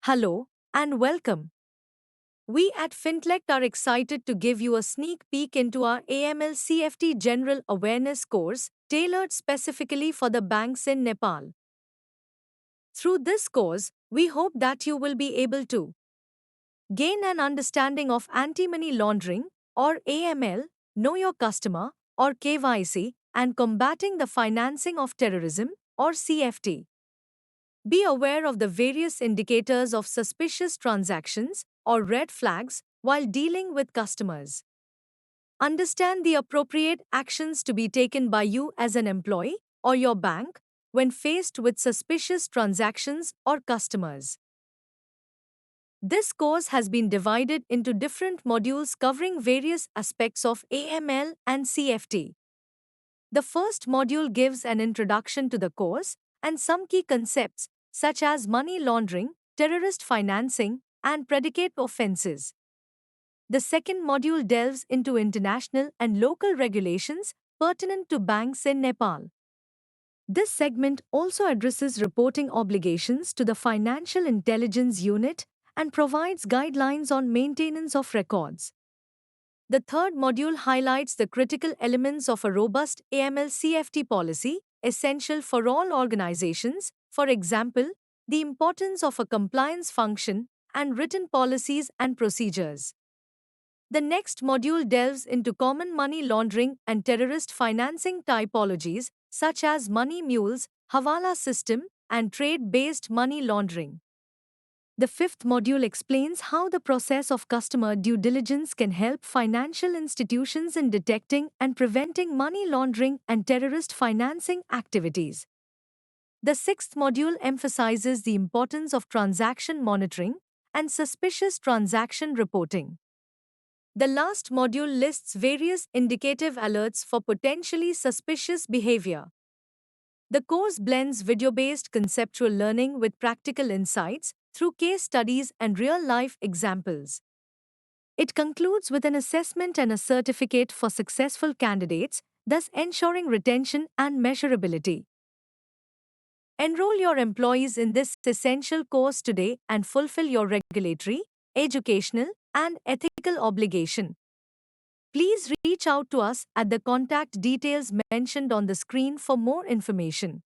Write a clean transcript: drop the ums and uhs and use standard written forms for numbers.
Hello and welcome. We at Fintech are excited to give you a sneak peek into our AML CFT General Awareness course tailored specifically for the banks in Nepal. Through this course, we hope that you will be able to gain an understanding of anti money laundering or AML, know your customer or KYC, and combating the financing of terrorism or CFT. Be aware of the various indicators of suspicious transactions or red flags while dealing with customers. Understand the appropriate actions to be taken by you as an employee or your bank when faced with suspicious transactions or customers. This course has been divided into different modules covering various aspects of AML and CFT. The first module gives an introduction to the course and some key concepts such as money laundering, terrorist financing, and predicate offenses. The second module delves into international and local regulations pertinent to banks in Nepal. This segment also addresses reporting obligations to the Financial Intelligence Unit and provides guidelines on maintenance of records. The third module highlights the critical elements of a robust AML CFT policy, essential for all organizations, for example, the importance of a compliance function and written policies and procedures. The next module delves into common money laundering and terrorist financing typologies such as money mules, Hawala system, and trade based money laundering. The fifth module explains how the process of customer due diligence can help financial institutions in detecting and preventing money laundering and terrorist financing activities. The sixth module emphasizes the importance of transaction monitoring and suspicious transaction reporting. The last module lists various indicative alerts for potentially suspicious behavior. The course blends video based conceptual learning with practical insights through case studies and real life examples. It concludes with an assessment and a certificate for successful candidates, thus ensuring retention and measurability. Enroll your employees in this essential course today and fulfill your regulatory, educational, and ethical obligation. Please reach out to us at the contact details mentioned on the screen for more information.